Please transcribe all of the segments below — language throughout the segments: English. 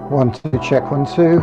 1, 2, check 1, 2.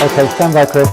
Okay, stand by, Chris.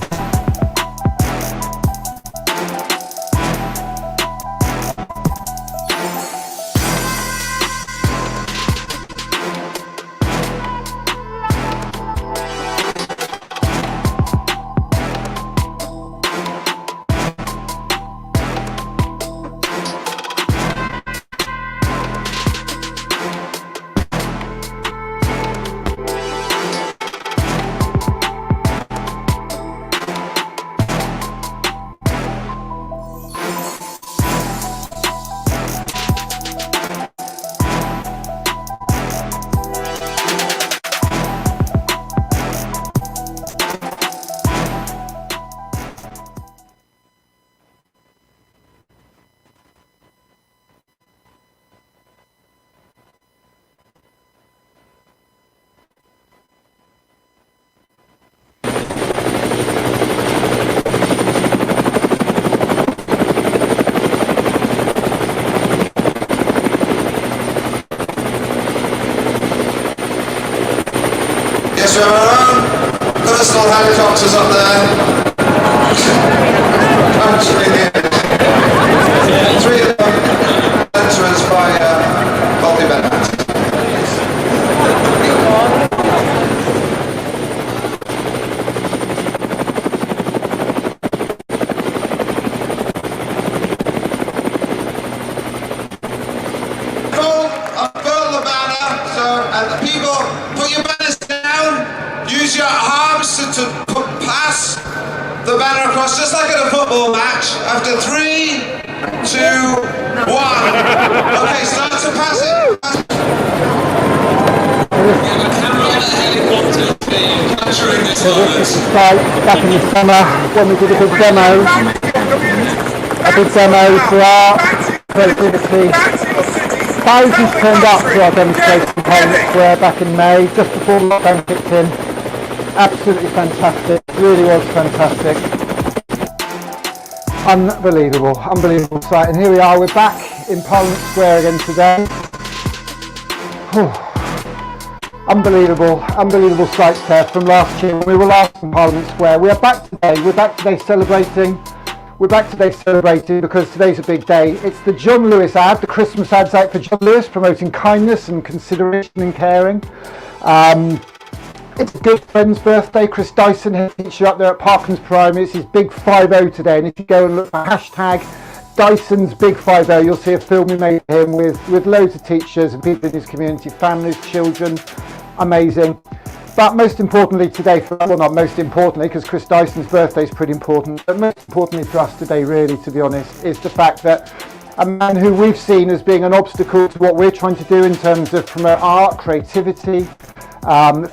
Yes, we have our own personal helicopters up there. Three of them entrance by Bobby Bennett. Unfurl the banner, so and the people put your banners down. Use your arms to pass the banner across, just like at a football match. After 3, 2, 1. Okay, start to pass it. So this is back in the summer when we did a big demo. A big demo for our creativity. Thousands turned up to our demonstration in Parliament Square back in May, just before lockdown kicked in. Absolutely fantastic, really was fantastic. Unbelievable sight. And here we are, we're back in Parliament Square again today. Whew. Unbelievable sights there from last year when we were last in Parliament Square. We are back today, celebrating. We're back today celebrating because today's a big day. It's the John Lewis ad, the Christmas ad's out for John Lewis, promoting kindness and consideration and caring. It's a good friend's birthday. Chris Dyson, head teacher up there at Parklands Primary. It's his big 5-0 today, and if you go and look for hashtag Dyson's Big 5-0, you'll see a film we made of him with loads of teachers and people in his community, families, children. Amazing. But most importantly today, well, not most importantly, because Chris Dyson's birthday is pretty important, but most importantly for us today, really, to be honest, is the fact that a man who we've seen as being an obstacle to what we're trying to do in terms of promote art, creativity,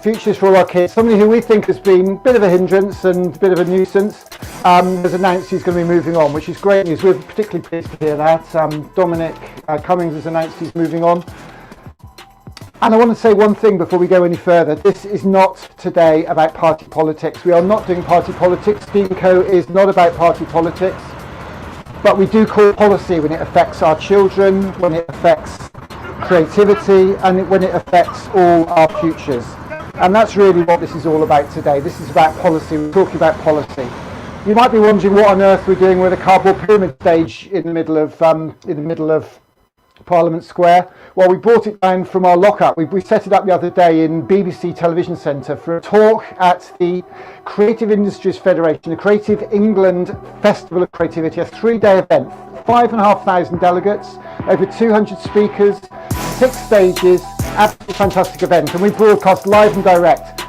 futures for all our kids, somebody who we think has been a bit of a hindrance and a bit of a nuisance, has announced he's going to be moving on, which is great news. We're particularly pleased to hear that. Dominic Cummings has announced he's moving on. And I want to say one thing before we go any further. This is not today about party politics. We are not doing party politics. STEAMco is not about party politics. But we do call policy when it affects our children, when it affects creativity, and when it affects all our futures. And that's really what this is all about today. This is about policy. We're talking about policy. You might be wondering what on earth we're doing with a cardboard pyramid stage in the middle of Parliament Square. Well, we brought it down from our lockup. We set it up the other day in BBC Television Centre for a talk at the Creative Industries Federation, the Creative England Festival of Creativity, a 3-day event, 5,500 delegates, over 200 speakers, 6 stages, absolutely fantastic event. And we broadcast live and direct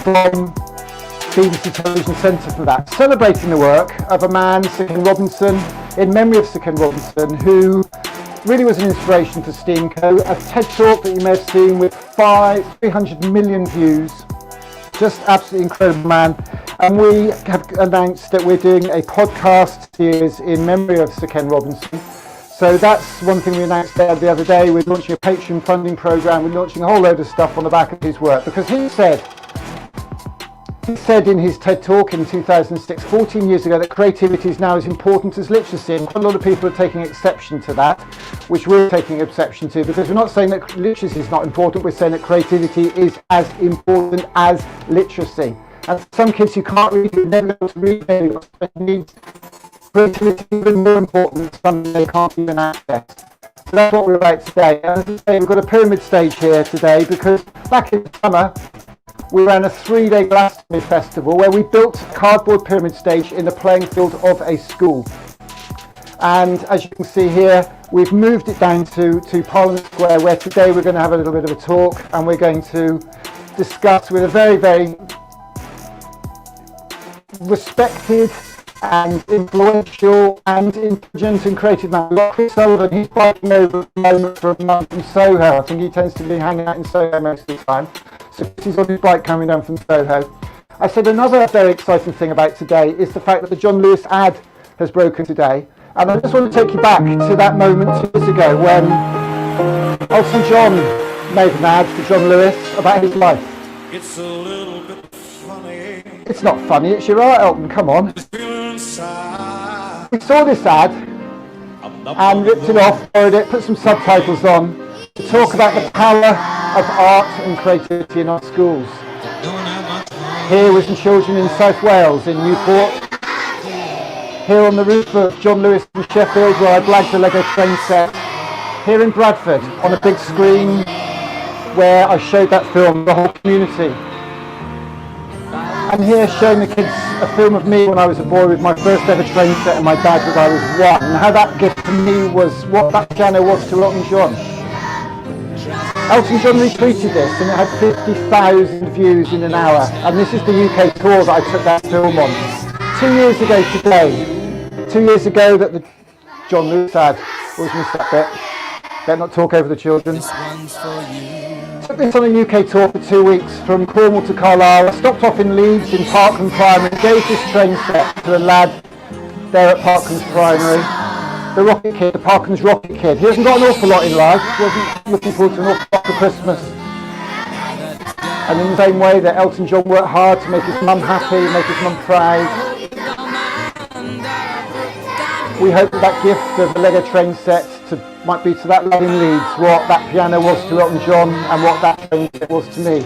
from BBC Television Centre for that, celebrating the work of a man, Sir Ken Robinson, in memory of Sir Ken Robinson, who really was an inspiration for STEAMco. A TED Talk that you may have seen with 300 million views. Just absolutely incredible man. And we have announced that we're doing a podcast series in memory of Sir Ken Robinson. So that's one thing we announced there the other day. We're launching a Patreon funding programme. We're launching a whole load of stuff on the back of his work, because he said in his TED Talk in 2006, 14 years ago, that creativity is now as important as literacy, and quite a lot of people are taking exception to that, which we're taking exception to, because we're not saying that literacy is not important, we're saying that creativity is as important as literacy. And some kids who can't read, who never able to read, maybe got special needs, creativity is even more important than something they can't even access. So that's what we're about today. And as I say, we've got a pyramid stage here today, because back in the summer, we ran a 3-day Glastonbury festival where we built a cardboard pyramid stage in the playing field of a school. And as you can see here, we've moved it down to Parliament Square, where today we're going to have a little bit of a talk, and we're going to discuss with a very, very respected and influential and intelligent and creative man. Like Chris Sullivan, he's biking over at the moment for a month from Soho. I think he tends to be hanging out in Soho most of the time. So he's on his bike coming down from Soho. I said another very exciting thing about today is the fact that the John Lewis ad has broken today. And I just want to take you back to that moment 2 years ago when Elton John made an ad for John Lewis about his life. It's a little bit funny. It's not funny, it's your art, Elton, come on. We saw this ad and ripped it off, borrowed it, put some subtitles on to talk about the power of art and creativity in our schools. Here with some children in South Wales, in Newport. Here on the roof of John Lewis in Sheffield, where I blagged a Lego train set. Here in Bradford, on a big screen, where I showed that film to the whole community. And here showing the kids a film of me when I was a boy with my first ever train set and my dad when I was 1, and how that gift to me was what that piano was to Elton John. Elton John retweeted this and it had 50,000 views in an hour, and this is the UK tour that I took that film on. 2 years ago today, 2 years ago that the John Lewis ad, always missed that bit, better not talk over the children. This one's for you. Took this on a UK tour for 2 weeks from Cornwall to Carlisle. I stopped off in Leeds in Parklands Primary and gave this train set to a lad there at Parklands Primary. the Rocket Kid, the Parkins Rocket Kid. He hasn't got an awful lot in life. He wasn't looking forward to an awful lot for Christmas. And in the same way that Elton John worked hard to make his mum happy, make his mum proud, we hope that gift of the Lego train set might be to that lad in Leeds what that piano was to Elton John and what that train set was to me.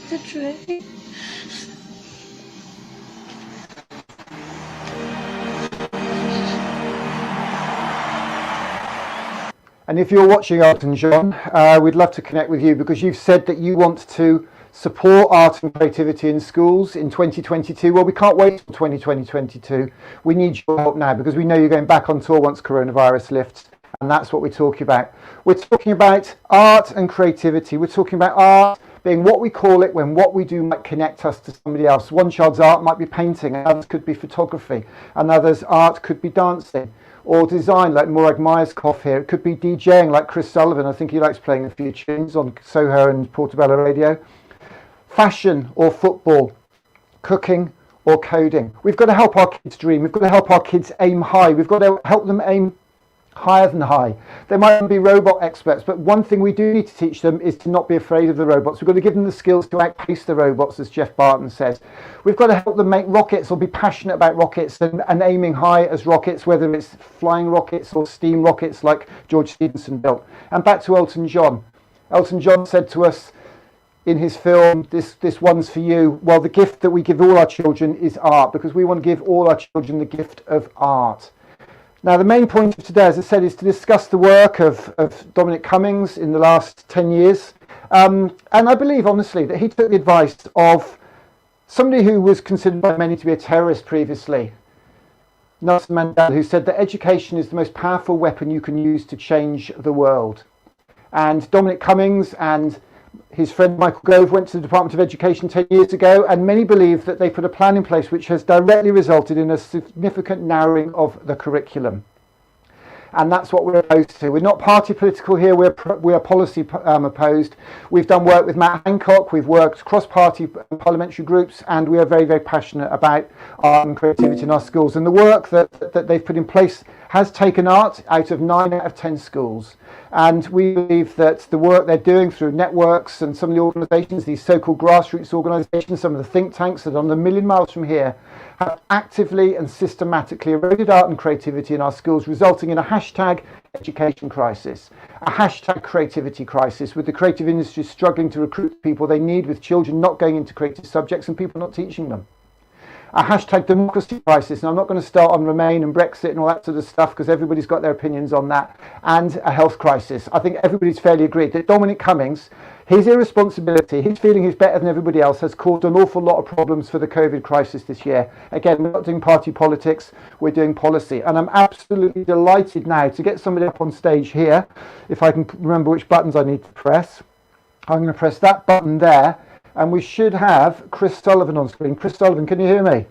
The tray. And if you're watching Elton John, we'd love to connect with you because you've said that you want to support art and creativity in schools in 2022. Well, we can't wait till 2022. We need your help now because we know you're going back on tour once coronavirus lifts. And that's what we're talking about. We're talking about art and creativity. We're talking about art being what we call it when what we do might connect us to somebody else. One child's art might be painting, others could be photography, and others' art could be dancing. Or design, like Morag Myerscough here. It could be DJing, like Chris Sullivan. I think he likes playing a few tunes on Soho and Portobello Radio. Fashion or football. Cooking or coding. We've got to help our kids dream. We've got to help our kids aim high. We've got to help them aim higher than high. They might not be robot experts, but one thing we do need to teach them is to not be afraid of the robots. We've got to give them the skills to outpace the robots, as Jeff Barton says. We've got to help them make rockets or be passionate about rockets and aiming high as rockets, whether it's flying rockets or steam rockets like George Stephenson built. And back to Elton John. Elton John said to us in his film, this one's for you. Well, the gift that we give all our children is art, because we want to give all our children the gift of art. Now, the main point of today, as I said, is to discuss the work of Dominic Cummings in the last 10 years. And I believe, honestly, that he took the advice of somebody who was considered by many to be a terrorist previously, Nelson Mandela, who said that education is the most powerful weapon you can use to change the world. And Dominic Cummings and his friend Michael Gove went to the Department of Education 10 years ago, and many believe that they put a plan in place which has directly resulted in a significant narrowing of the curriculum. And that's what we're opposed to. We're not party political here, we're policy opposed. We've done work with Matt Hancock, we've worked cross-party parliamentary groups, and we are very, very passionate about art and creativity in our schools. And the work that they've put in place has taken art out of 9 out of 10 schools. And we believe that the work they're doing through networks and some of the organisations, these so-called grassroots organisations, some of the think tanks that are on a million miles from here, have actively and systematically eroded art and creativity in our schools, resulting in a hashtag education crisis, a hashtag creativity crisis, with the creative industry struggling to recruit the people they need, with children not going into creative subjects and people not teaching them. A hashtag democracy crisis, and I'm not going to start on Remain and Brexit and all that sort of stuff because everybody's got their opinions on that, and a health crisis. I think everybody's fairly agreed that Dominic Cummings, his irresponsibility, his feeling he's better than everybody else, has caused an awful lot of problems for the COVID crisis this year. Again, we're not doing party politics, we're doing policy. And I'm absolutely delighted now to get somebody up on stage here. If I can remember which buttons I need to press. I'm going to press that button there, and we should have Chris Sullivan on screen. Chris Sullivan, can you hear me?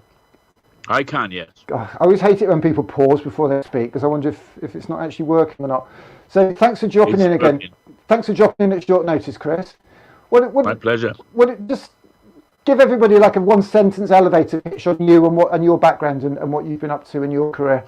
I can, yes. God, I always hate it when people pause before they speak because I wonder if it's not actually working or not. So thanks for dropping in again. Thanks for dropping in at short notice, Chris. My pleasure. Would it just give everybody like a one sentence elevator pitch on you and your background and what you've been up to in your career?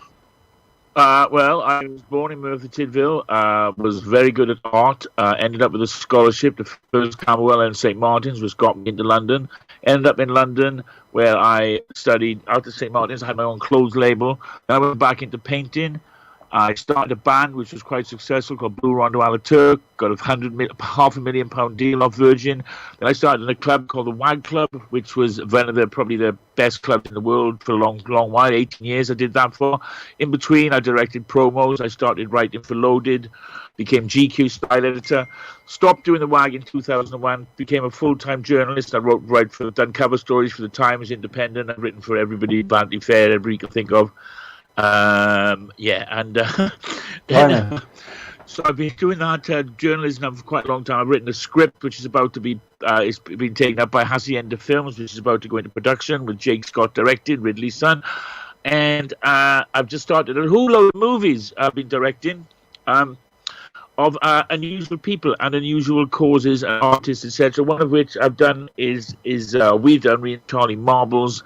Well, I was born in Merthyr Tydfil, was very good at art, ended up with a scholarship to first Camberwell and St Martin's, which got me into London. Ended up in London, where I studied out at St Martin's. I had my own clothes label. Then I went back into painting. I started a band which was quite successful called Blue Rondo a la Turk, got a £500,000 deal off Virgin. Then I started in a club called the WAG Club, which was one of probably the best clubs in the world for a long, long while. 18 years I did that for. In between, I directed promos. I started writing for Loaded, became GQ style editor, stopped doing the WAG in 2001, became a full-time journalist. I done cover stories for the Times, Independent. I've written for everybody, Vanity Fair, everybody you can think of. So I've been doing that journalism for quite a long time. I've written a script which is about to be it's been taken up by Hacienda Films, which is about to go into production with Jake Scott directed, Ridley's son. and I've just started a whole load of movies I've been directing. Of unusual people and unusual causes and artists, etc. One of which I've done we've done, me and Charlie Marbles,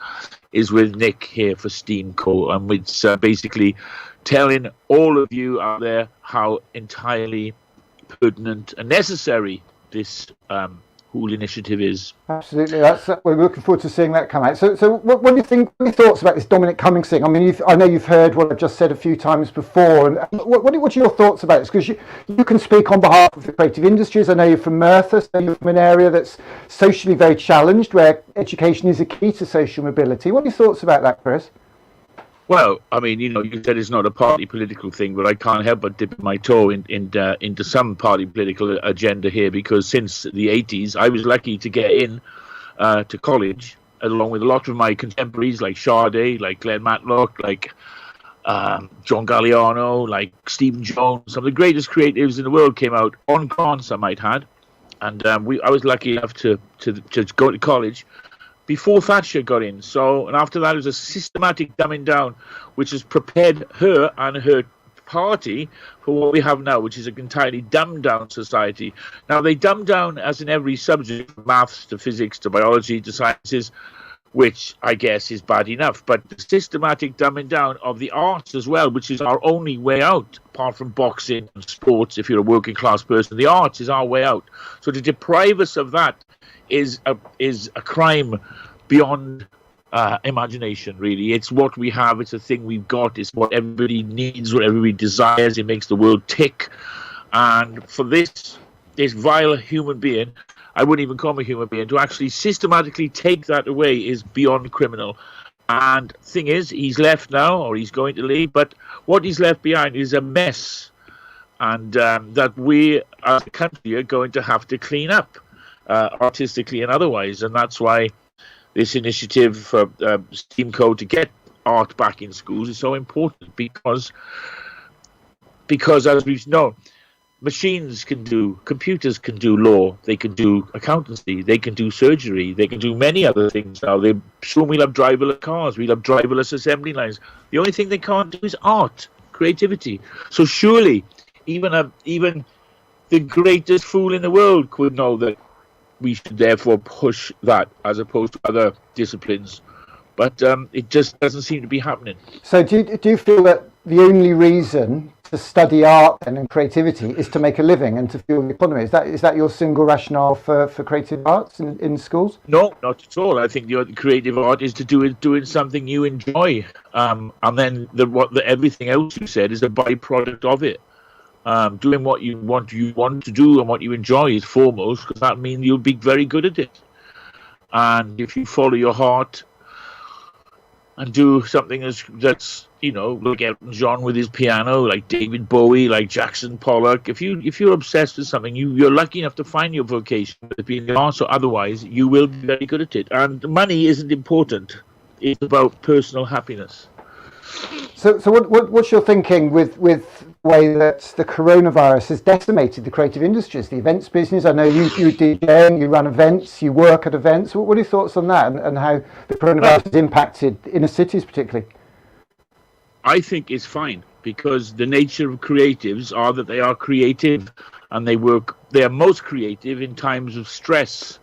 is with Nick here for Steam Co. And it's basically telling all of you out there how entirely pertinent and necessary this whole initiative is. Absolutely, we're looking forward to seeing that come out. So what do you think? What are your thoughts about this Dominic Cummings thing? I mean, I know you've heard what I've just said a few times before. And what are your thoughts about this? Because you can speak on behalf of the creative industries. I know you're from Merthyr, so you're from an area that's socially very challenged, where education is a key to social mobility. What are your thoughts about that, Chris? Well, I mean, you said it's not a party political thing, but I can't help but dip my toe into some party political agenda here, because since the 80s, I was lucky to get in to college, along with a lot of my contemporaries, like Sade, like Glenn Matlock, like John Galliano, like Stephen Jones. Some of the greatest creatives in the world came out on grants, I might add. And I was lucky enough to go to college before Thatcher got in. And after that, it was a systematic dumbing down, which has prepared her and her party for what we have now, which is an entirely dumbed down society. Now, they dumb down as in every subject, from maths to physics to biology to sciences, which I guess is bad enough. But the systematic dumbing down of the arts as well, which is our only way out, apart from boxing and sports, if you're a working class person, the arts is our way out. So to deprive us of that is a crime beyond imagination, really. It's what we have. It's a thing we've got. It's what everybody needs, what everybody desires. It makes the world tick. And for this vile human being, I wouldn't even call him a human being, to actually systematically take that away is beyond criminal. And thing is, he's left now, or he's going to leave, but what he's left behind is a mess. And that we, as a country, are going to have to clean up, artistically and otherwise. And that's why this initiative for Steam Co to get art back in schools is so important, because as we've known, computers can do law, they can do accountancy, they can do surgery, they can do many other things now. Soon we'll have driverless cars, we'll have driverless assembly lines. The only thing they can't do is art, creativity. So surely even the greatest fool in the world could know that we should therefore push that as opposed to other disciplines. But it just doesn't seem to be happening. So do you feel that the only reason to study art and creativity is to make a living and to fuel the economy? Is that your single rationale for creative arts in schools? No, not at all. I think the creative art is to doing something you enjoy. And then everything else you said is a byproduct of it. Doing what you want to do and what you enjoy is foremost, because that means you'll be very good at it. And if you follow your heart and do something that's like Elton John with his piano, like David Bowie, like Jackson Pollock, if you're obsessed with something, you're lucky enough to find your vocation, whether it be in the arts or otherwise, you will be very good at it. And money isn't important. It's about personal happiness. So what's your thinking with the way that the coronavirus has decimated the creative industries, the events business? I know you DJ, you run events, you work at events. What are your thoughts on that, and how the coronavirus has impacted inner cities particularly? I think it's fine, because the nature of creatives are that they are creative, and they are most creative in times of stress,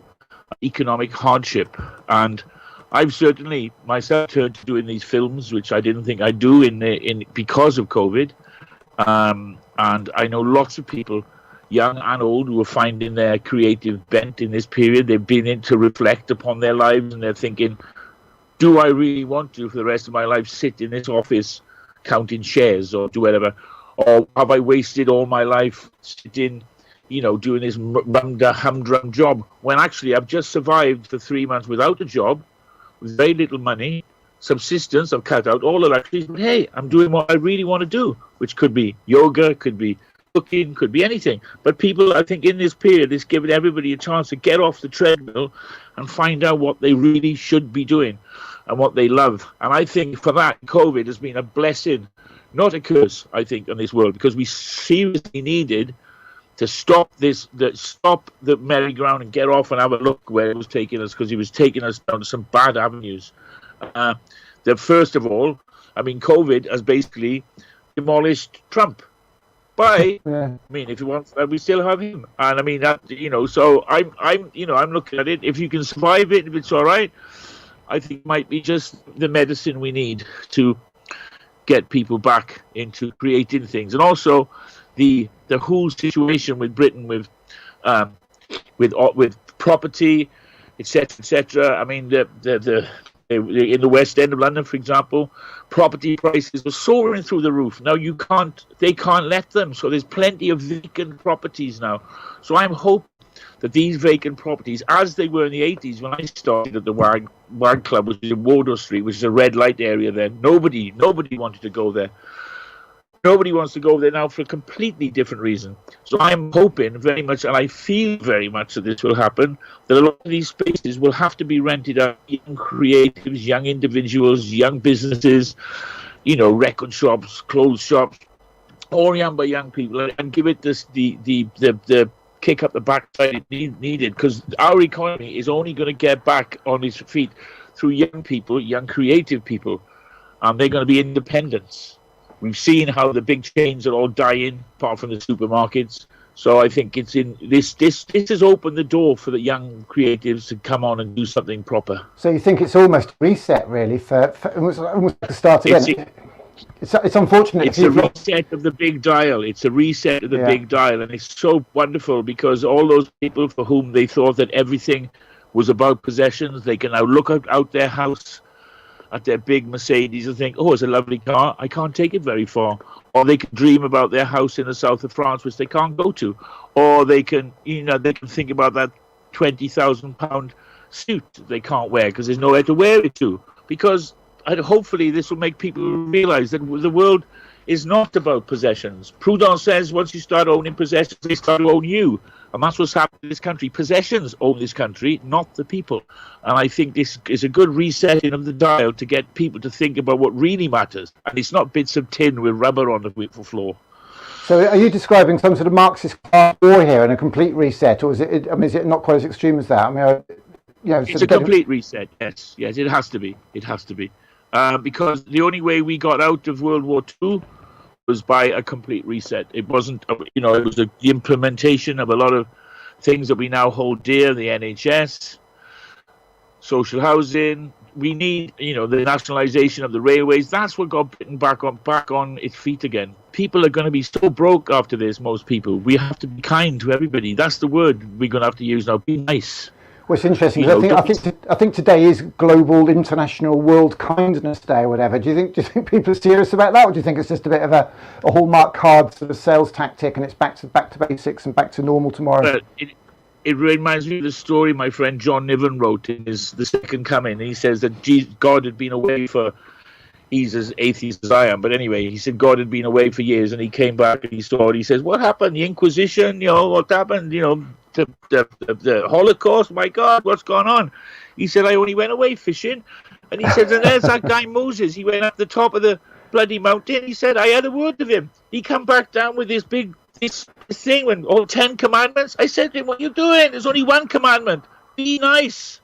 economic hardship. And I've certainly myself turned to doing these films, which I didn't think I'd do because of COVID. And I know lots of people, young and old, who are finding their creative bent in this period. They've been in to reflect upon their lives, and they're thinking, do I really want to, for the rest of my life, sit in this office counting shares or do whatever? Or have I wasted all my life sitting, doing this humdrum job, when actually I've just survived for 3 months without a job, with very little money, subsistence, I've cut out all the luxuries, but hey, I'm doing what I really want to do, which could be yoga, could be cooking, could be anything. But people, I think, in this period, is giving everybody a chance to get off the treadmill and find out what they really should be doing and what they love. And I think for that, COVID has been a blessing, not a curse, I think, on this world, because we seriously needed to stop the merry-go-round and get off and have a look where it was taking us, because it was taking us down to some bad avenues. That first of all, I mean, COVID has basically demolished Trump. But Yeah. I mean, if you want, we still have him, and I mean that, So I'm looking at it. If you can survive it, if it's all right, I think it might be just the medicine we need to get people back into creating things, and also the whole situation with Britain with property, etc. I mean, in the West End of London, for example, property prices are soaring through the roof. Now they can't let them. So there's plenty of vacant properties now. So I'm hoping that these vacant properties, as they were in the 80s when I started at the Wag Club, which is in Wardour Street, which is a red light area there. Nobody wanted to go there. Nobody wants to go there now for a completely different reason. So I'm hoping very much, and I feel very much that this will happen, that a lot of these spaces will have to be rented out to young creatives, young individuals, young businesses, record shops, clothes shops, all run by young people, and give it the kick up the backside it needed, because our economy is only going to get back on its feet through young people, young creative people, and they're going to be independents. We've seen how the big chains are all dying, apart from the supermarkets. So I think it's in this has opened the door for the young creatives to come on and do something proper. So you think it's almost a reset, really, for almost like to start again? It's unfortunate. It's a reset of the big dial. It's a reset of the big dial, and it's so wonderful because all those people for whom they thought that everything was about possessions, they can now look out their house at their big Mercedes and think, oh, it's a lovely car, I can't take it very far. Or they can dream about their house in the south of France, which they can't go to. Or they can, they can think about that £20,000 suit they can't wear because there's nowhere to wear it to. Because hopefully this will make people realize that the world is not about possessions. Proudhon says once you start owning possessions, they start to own you. And that's what's happened in this country. Possessions own this country, not the people. And I think this is a good resetting of the dial to get people to think about what really matters. And it's not bits of tin with rubber on the floor. So are you describing some sort of Marxist class war here and a complete reset? Or is it not quite as extreme as that? I mean, it's a complete reset, yes. Yes, it has to be. It has to be. Because the only way we got out of World War II was by a complete reset. It wasn't, it was the implementation of a lot of things that we now hold dear, the NHS, social housing. We need, the nationalisation of the railways. That's what got Britain back on its feet again. People are going to be so broke after this, most people. We have to be kind to everybody. That's the word we're going to have to use now. Be nice. Well, it's interesting. I think today is Global International World Kindness Day or whatever. Do you think people are serious about that, or do you think it's just a bit of a hallmark card sort of sales tactic, and it's back to basics and back to normal tomorrow? It reminds me of the story my friend John Niven wrote in The Second Coming. He says that God had been away for. He's as atheist as I am, but anyway, he said God had been away for years, and he came back and he saw it. He says, "What happened? The Inquisition? What happened? The Holocaust? My God, what's going on?" He said, "I only went away fishing," and he said, "And there's that guy Moses. He went up the top of the bloody mountain. He said I had a word with him. He come back down with this thing when all 10 commandments. I said to him, what are you doing? There's only one commandment. Be nice."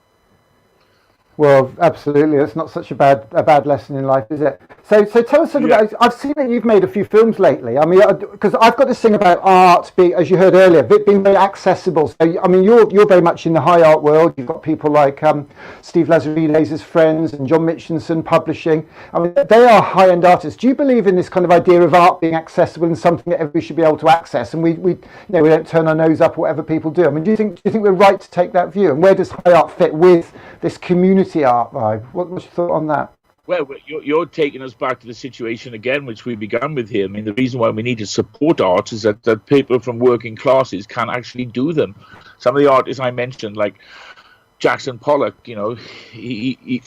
Well, absolutely. It's not such a bad lesson in life, is it? So tell us about. I've seen that you've made a few films lately. I mean, because I've got this thing about art being, as you heard earlier, being very accessible. So I mean, you're very much in the high art world. You've got people like Steve Lazaridis' friends and John Mitchinson publishing. I mean, they are high-end artists. Do you believe in this kind of idea of art being accessible and something that everybody should be able to access? And we don't turn our nose up at whatever people do. I mean, do you think we're right to take that view? And where does high art fit with this community art vibe? What's your thought on that? Well, you're taking us back to the situation again, which we began with here. I mean, the reason why we need to support art is that people from working classes can actually do them. Some of the artists I mentioned, like Jackson Pollock, he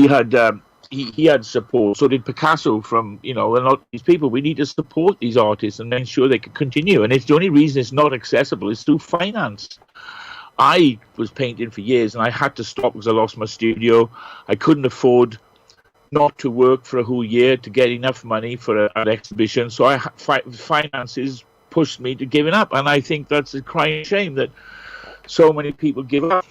had support. So did Picasso from, a lot of these people. We need to support these artists and ensure they can continue. And it's the only reason it's not accessible is through finance. I was painting for years and I had to stop because I lost my studio. I couldn't afford not to work for a whole year to get enough money for an exhibition. So finances pushed me to giving up. And I think that's a crying shame that so many people give up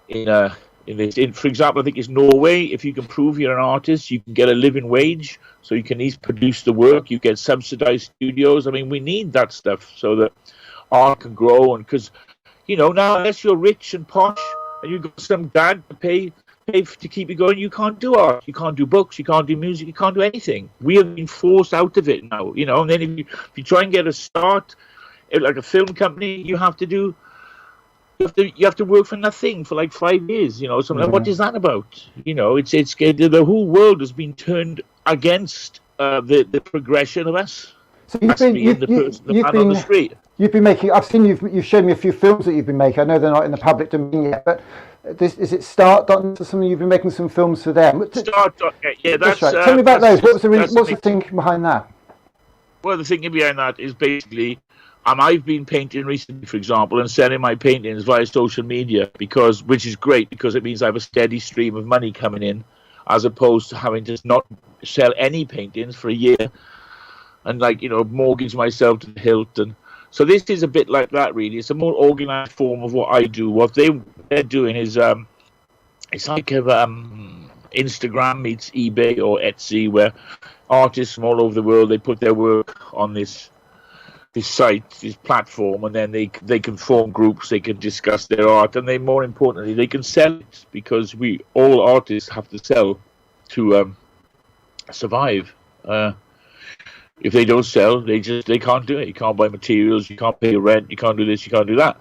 in For example, I think it's Norway. If you can prove you're an artist, you can get a living wage, so you can at least produce the work. You get subsidized studios. I mean, we need that stuff so that art can grow. And because, now unless you're rich and posh and you've got some dad to pay to keep you going, you can't do art. You can't do books. You can't do music. You can't do anything. We have been forced out of it now. And then if you try and get a start, like a film company, you have to work for nothing for like 5 years, something like, what is that about? It's the whole world has been turned against the progression of us. So you've been on the street. You've been making. I've seen you've shown me a few films that you've been making. I know they're not in the public domain yet, but is it Start.net or something? You've been making some films for them. Start.net, yeah, that's right. Tell me about those. What's the thinking behind that? Well, the thinking behind that is basically, I've been painting recently, for example, and selling my paintings via social media which is great because it means I have a steady stream of money coming in, as opposed to having to not sell any paintings for a year and mortgage myself to the hilt. And so this is a bit like that, really. It's a more organized form of what I do. What they're doing is it's like Instagram meets eBay or Etsy, where artists from all over the world, they put their work on this site, this platform, and then they can form groups, they can discuss their art, and more importantly, they can sell it, because all artists have to sell to survive. If they don't sell, they can't do it. You can't buy materials, you can't pay your rent, you can't do this, you can't do that.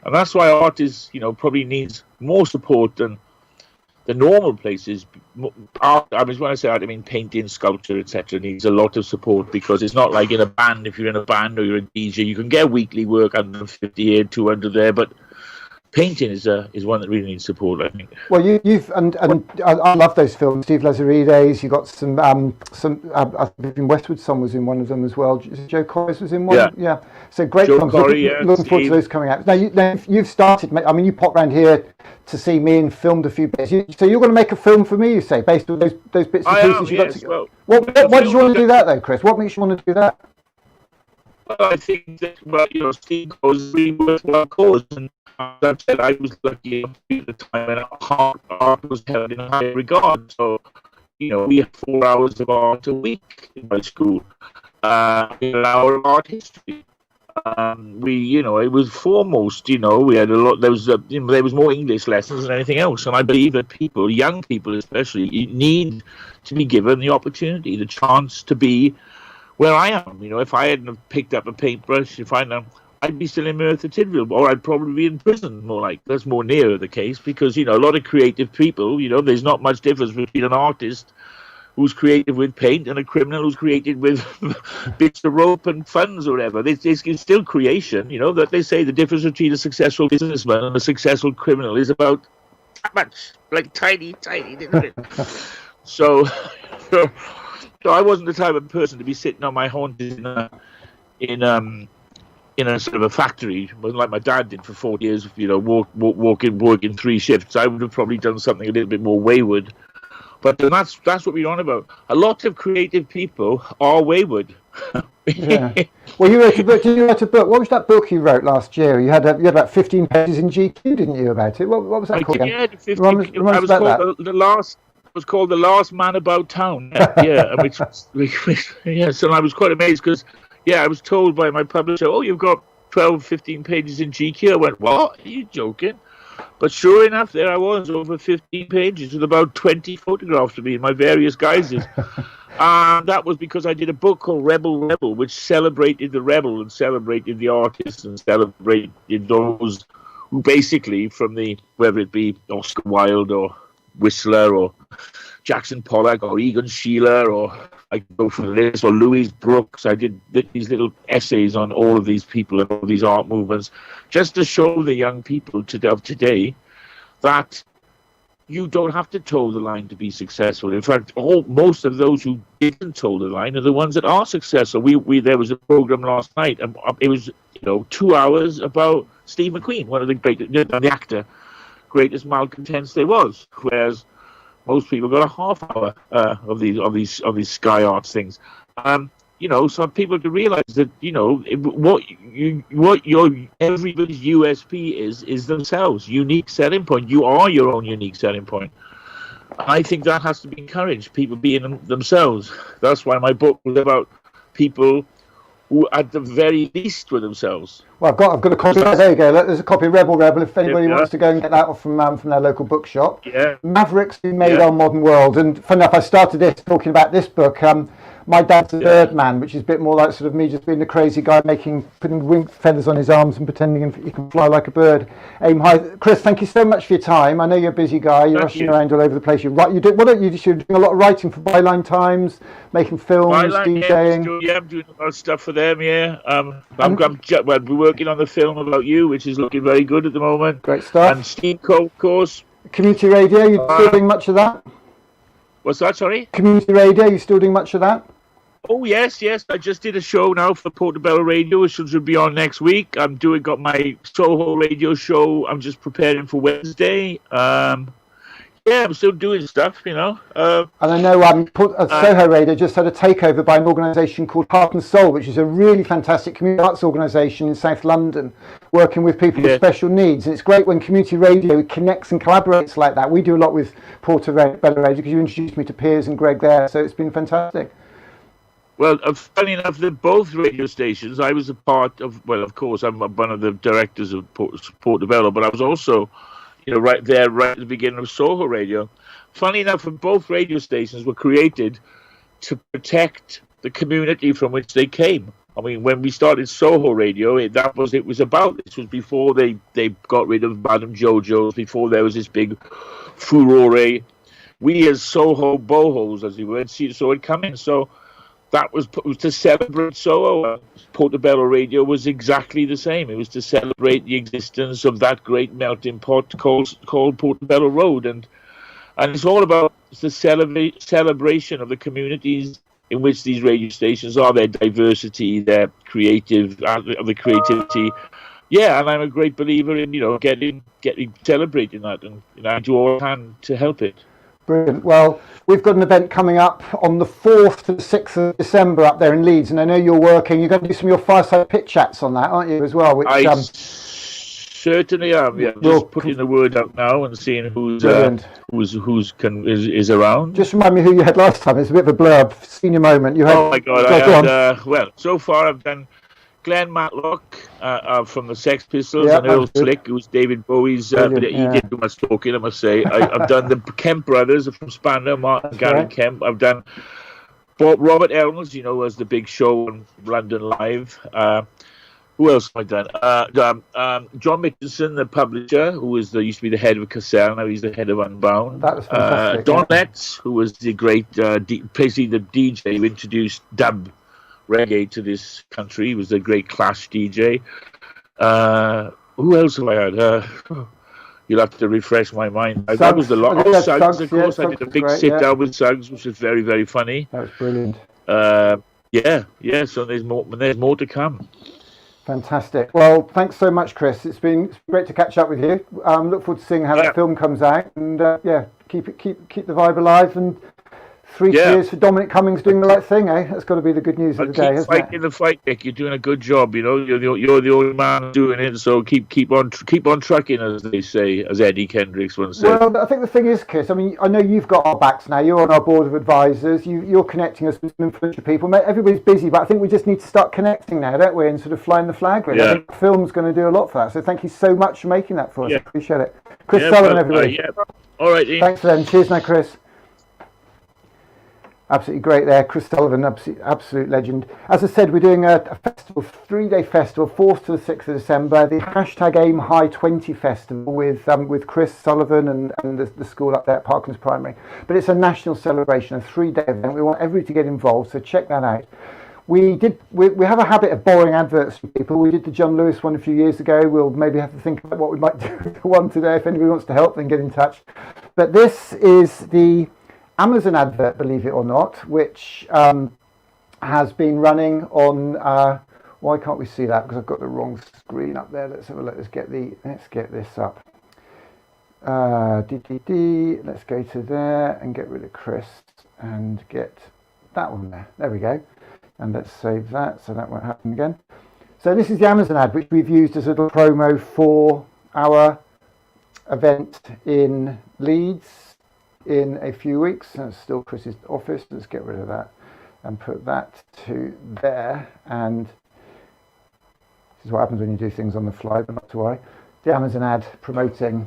And that's why art is, probably needs more support than the normal places. Art, when I say art, I mean painting, sculpture, etc. needs a lot of support, because it's not like in a band. If you're in a band or you're a DJ, you can get weekly work, 150 here, 200 there, but painting is one that really needs support, I think. Well, you've I love those films. Steve Lazaridis. You got some. I think Westwood Song was in one of them as well. Joe Corey's was in one. Yeah. So great films. Looking forward to those coming out. Now you've started. I mean, you popped around here to see me and filmed a few bits. So you're going to make a film for me, you say, based on those bits and pieces you got to. Why did you want to do that, though, Chris? What makes you want to do that? Well, I think that Steve goes really worthwhile cause, and as I said, I was lucky enough at the time, and art was held in high regard. So, we had 4 hours of art a week in my school. An hour of art history. It was foremost. We had a lot. There was more English lessons than anything else, and I believe that people, young people especially, need to be given the opportunity, the chance to be where I am. If I hadn't picked up a paintbrush, I'd be still in Merthyr Tydfil, or I'd probably be in prison, more like. That's more nearer the case, because, a lot of creative people, there's not much difference between an artist who's creative with paint and a criminal who's creative with bits of rope and funds or whatever. It's still creation, that they say the difference between a successful businessman and a successful criminal is about that much, like tiny, isn't it? So I wasn't the type of person to be sitting on my haunches in a sort of a factory, like my dad did for 40 years, working 3 shifts. I would have probably done something a little bit more wayward. But that's what we're on about. A lot of creative people are wayward. Yeah. Well, you wrote a book. Did you write a book? What was that book you wrote last year? You had about 15 pages in GQ, didn't you, about it? What was that called? Yeah, 15. It was called The Last Man About Town. Yeah, So I was quite amazed because, I was told by my publisher, "Oh, you've got 12, 15 pages in GQ." I went, "What? Are you joking?" But sure enough, there I was, over 15 pages with about 20 photographs of me in my various guises. That was because I did a book called Rebel, which celebrated the rebel and celebrated the artists and celebrated those who basically, whether it be Oscar Wilde or Whistler or Jackson Pollock or Egon Schiele, or I go for this, or Louise Brooks. I did these little essays on all of these people and all these art movements, just to show the young people of today that you don't have to toe the line to be successful. In fact, most of those who didn't toe the line are the ones that are successful. There was a program last night, and it was 2 hours about Steve McQueen, one of the greatest, the actor, greatest malcontents there was, whereas most people got a half hour of these Sky Arts things. some people to realise that what your everybody's USP is themselves, unique selling point. You are your own unique selling point. I think that has to be encouraged. People being themselves. That's why my book was about people who, at the very least, were themselves. Well, I've got a copy. There you go. There's a copy of Rebel. If anybody wants to go and get that from their local bookshop. Yeah. Mavericks Who Made Our Modern World. And funny enough, I started this talking about this book. My Dad's a Birdman, which is a bit more like sort of me just being the crazy guy putting wing feathers on his arms and pretending you can fly like a bird. Aim high. Chris, thank you so much for your time. I know you're a busy guy. You're rushing around all over the place. You're doing a lot of writing for Byline Times, making films, DJing. I'm doing a lot of stuff for them. Yeah. We're working on the film about you, which is looking very good at the moment. Great stuff. And Steve Cole, of course. Community radio. You still doing much of that? What's that? Sorry. Community radio. You still doing much of that? Oh yes. I just did a show now for Portobello Radio, which will be on next week. Got my Soho radio show. I'm just preparing for Wednesday. I'm still doing stuff, And I know Soho Radio just had a takeover by an organisation called Heart and Soul, which is a really fantastic community arts organisation in South London, working with people with special needs. And it's great when community radio connects and collaborates like that. We do a lot with Portobello Radio because you introduced me to Piers and Greg there, so it's been fantastic. Well, funny enough, they're both radio stations. I was a part of, of course, I'm one of the directors of Portobello, but I was also, right there, right at the beginning of Soho Radio. Funny enough, both radio stations were created to protect the community from which they came. I mean, when we started Soho Radio, it was about this. Was before they got rid of Madame Jojo's, before there was this big furore. We as Soho bohos, as we were, saw it coming. So that was to celebrate Soho. Portobello Radio was exactly the same. It was to celebrate the existence of that great melting pot called Portobello Road, and it's all about the celebration of the communities in which these radio stations are, their diversity, their the creativity. Yeah, and I'm a great believer in getting celebrating that, and I do all I can to help it. Brilliant. Well, we've got an event coming up on the 4th to the 6th of December up there in Leeds, and I know you're working. You're going to do some of your firside pit chats on that, aren't you, as well? Which, I certainly am. Yeah, just putting the word out now and seeing who's around. Just remind me who you had last time. It's a bit of a blurb. Senior moment. Oh my God! I had so far I've done Glenn Matlock from the Sex Pistols, and Earl Slick, who's David Bowie's. But he did do my talking, I must say. I've done the Kemp brothers from Spandau, Martin and Gary Kemp. I've done Robert Elms, was the big show on London Live. Who else have I done? John Mitchinson, the publisher, who used to be the head of Cassell, now he's the head of Unbound. That was fantastic. Don Letts, who was the great, basically the DJ who introduced dub reggae to this country. He was a great Clash DJ. Who else have I had? You'll have to refresh my mind. That was a lot. Suggs, of course. I did a big sit-down with Suggs, which was very, very funny. That was brilliant. So there's more to come. Fantastic. Well, thanks so much, Chris. It's been great to catch up with you. Look forward to seeing how that film comes out, and keep the vibe alive. And 3 cheers for Dominic Cummings doing the right thing, eh? That's got to be the good news of the day, isn't it? Keep fighting the fight, Nick. You're doing a good job. You're the only man doing it. So keep on trucking, as they say, as Eddie Kendricks once said. Well, I think the thing is, Chris. I mean, I know you've got our backs now. You're on our board of advisors. You're connecting us with some influential people. Everybody's busy, but I think we just need to start connecting now, don't we? And sort of flying the flag. Really. I think the film's going to do a lot for that. So thank you so much for making that for us. I appreciate it. Chris Sullivan, everybody. All right, Ian. Thanks for them. Cheers now, Chris. Absolutely great there. Chris Sullivan, absolute legend. As I said, we're doing a festival, 3-day festival, 4th to the 6th of December, the hashtag Aim High 20 Festival with Chris Sullivan and the school up there at Parklands Primary. But it's a national celebration, a 3-day event. We want everybody to get involved, so check that out. We have a habit of borrowing adverts from people. We did the John Lewis one a few years ago. We'll maybe have to think about what we might do with the one today. If anybody wants to help, then get in touch. But this is the Amazon advert, believe it or not, which has been running on. Why can't we see that? Because I've got the wrong screen up there. Let's have a look. Let's get this up. Let's go to there and get rid of Chris and get that one there. There we go. And let's save that so that won't happen again. So this is the Amazon ad, which we've used as a little promo for our event in Leeds in a few weeks. That's still Chris's office. Let's get rid of that and put that to there. And this is what happens when you do things on the fly, but not to worry. The Amazon ad promoting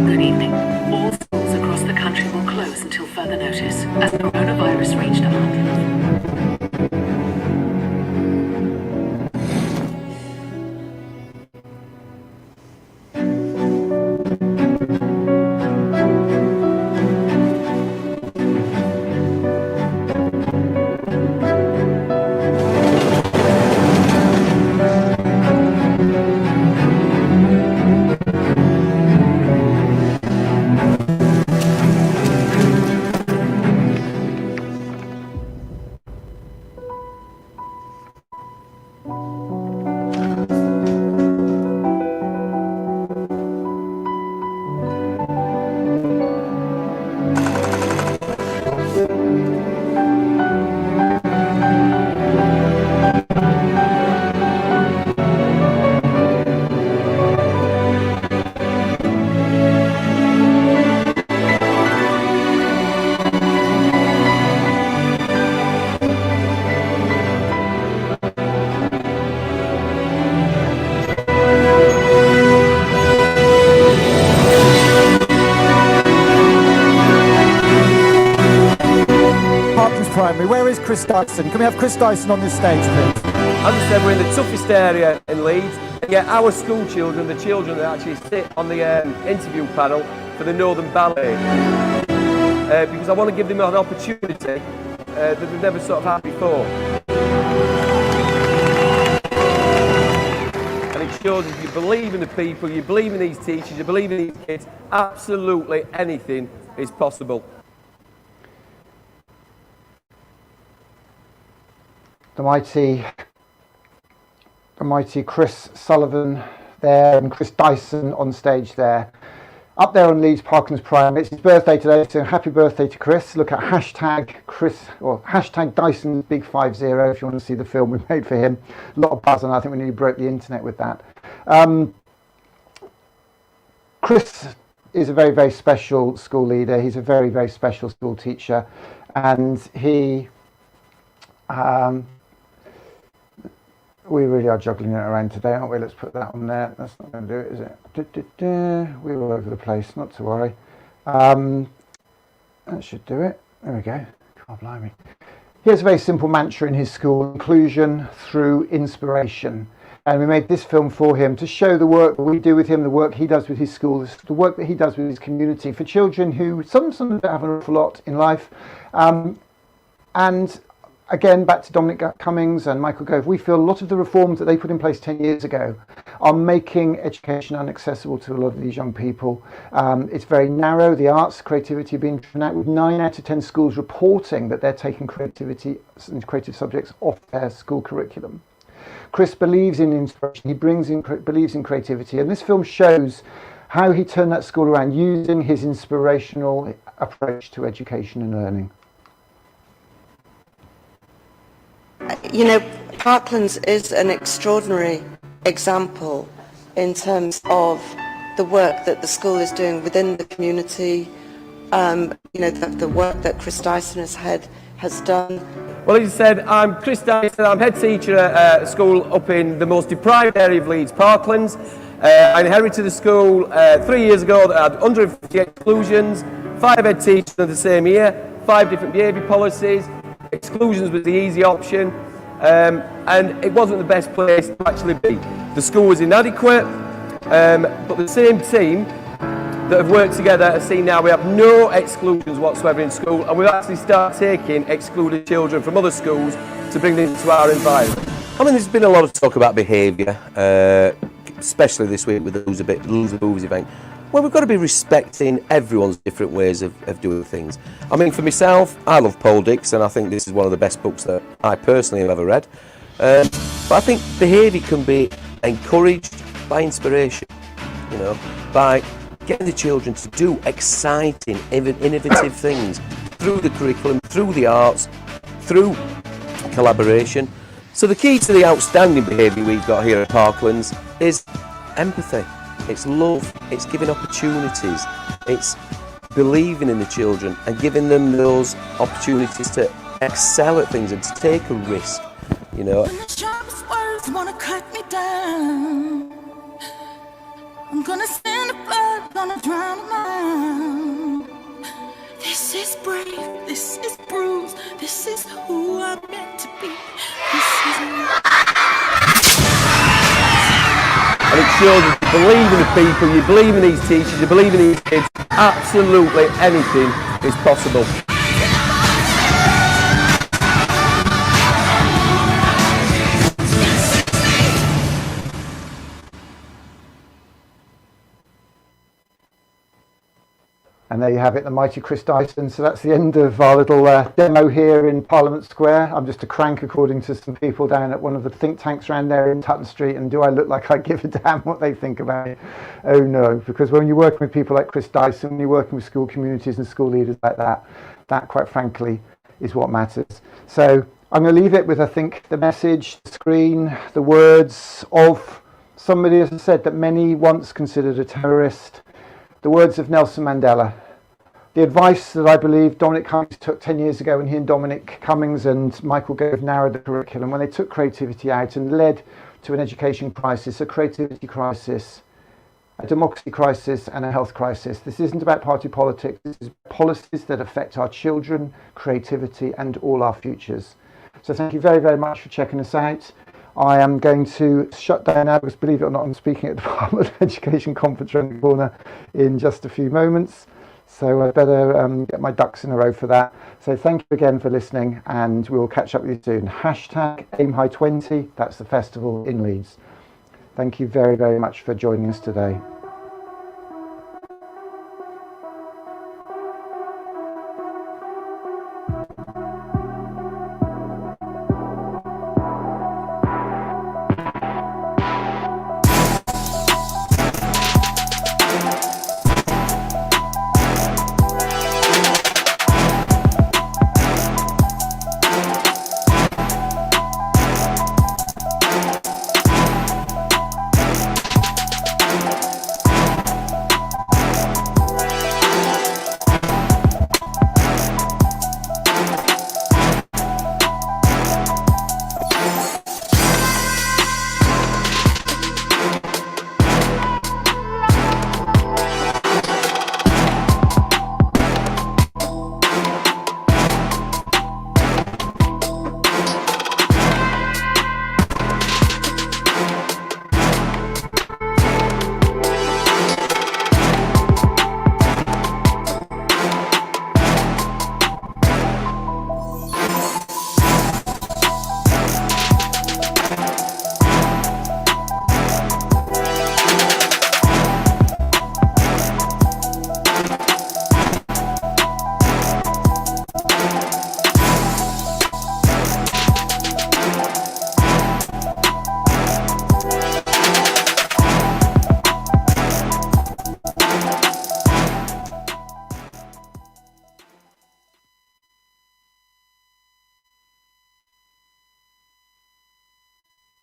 Good evening. All schools across the country will close until further notice as coronavirus reached 100. Primary. Where is Chris Dyson? Can we have Chris Dyson on this stage, please? As I said, we're in the toughest area in Leeds, and yet our school children, the children that actually sit on the interview panel for the Northern Ballet, because I want to give them an opportunity that they've never sort of had before. And it shows if you believe in the people, you believe in these teachers, you believe in these kids, absolutely anything is possible. The mighty Chris Sullivan there and Chris Dyson on stage there. Up there on Leeds Parklands Prime. It's his birthday today, so happy birthday to Chris. Look at hashtag Chris or hashtag Dyson Big 50 if you want to see the film we made for him. A lot of buzz, and I think we nearly broke the internet with that. Chris is a very, very special school leader. He's a very, very special school teacher, and he we really are juggling it around today, aren't we? Let's put that on there. That's not going to do it, is it? We're all over the place, not to worry. That should do it. There we go. God blimey. He has a very simple mantra in his school: inclusion through inspiration. And we made this film for him to show the work that we do with him, the work he does with his school, the work that he does with his community for children who sometimes don't have an awful lot in life. And again, back to Dominic Cummings and Michael Gove, we feel a lot of the reforms that they put in place 10 years ago are making education inaccessible to a lot of these young people. It's very narrow. The arts, creativity being driven out, with 9 out of 10 schools reporting that they're taking creativity and creative subjects off their school curriculum. Chris believes in inspiration. He believes in creativity, and this film shows how he turned that school around using his inspirational approach to education and learning. You know, Parklands is an extraordinary example in terms of the work that the school is doing within the community, you know, the work that Chris Dyson has done. Well, as you said, I'm Chris Dyson. I'm head teacher at a school up in the most deprived area of Leeds, Parklands. I inherited the school 3 years ago that had 150 exclusions, 5 head teachers in the same year, 5 different behaviour policies. Exclusions was the easy option, and it wasn't the best place to actually be. The school was inadequate, but the same team that have worked together have seen now we have no exclusions whatsoever in school, and we've actually started taking excluded children from other schools to bring them into our environment. I mean, there's been a lot of talk about behaviour, especially this week with the Lose the Moves event. Well, we've got to be respecting everyone's different ways of doing things. I mean, for myself, I love Paul Dix, and I think this is one of the best books that I personally have ever read. But I think behaviour can be encouraged by inspiration. you know, by getting the children to do exciting, innovative things through the curriculum, through the arts, through collaboration. So the key to the outstanding behaviour we've got here at Parklands is empathy, it's love, it's giving opportunities, it's believing in the children and giving them those opportunities to excel at things and to take a risk, you know. When the sharpest words wanna cut me down, I'm gonna stand up, gonna drown them out. This is brave, this is bruised, this is who I'm meant to be. This is me. And it shows that you believe in the people, you believe in these teachers, you believe in these kids. Absolutely anything is possible. And there you have it, the mighty Chris Dyson. So that's the end of our little demo here in Parliament Square. I'm just a crank, according to some people down at one of the think tanks around there in Tutton Street. And do I look like I give a damn what they think about it? Oh no, because when you're working with people like Chris Dyson, when you're working with school communities and school leaders like that, that quite frankly is what matters. So I'm going to leave it with, I think, the message, the screen, the words of somebody, as I said, that many once considered a terrorist. The words of Nelson Mandela. The advice that I believe Dominic Cummings took 10 years ago when he and Dominic Cummings and Michael Gove narrowed the curriculum, when they took creativity out and led to an education crisis, a creativity crisis, a democracy crisis and a health crisis. This isn't about party politics, this is policies that affect our children, creativity and all our futures. So thank you very, very much for checking us out. I am going to shut down now because, believe it or not, I'm speaking at the Department of Education conference around the corner in just a few moments. So I better get my ducks in a row for that. So thank you again for listening, and we'll catch up with you soon. Hashtag AimHigh20, that's the festival in Leeds. Thank you very, very much for joining us today.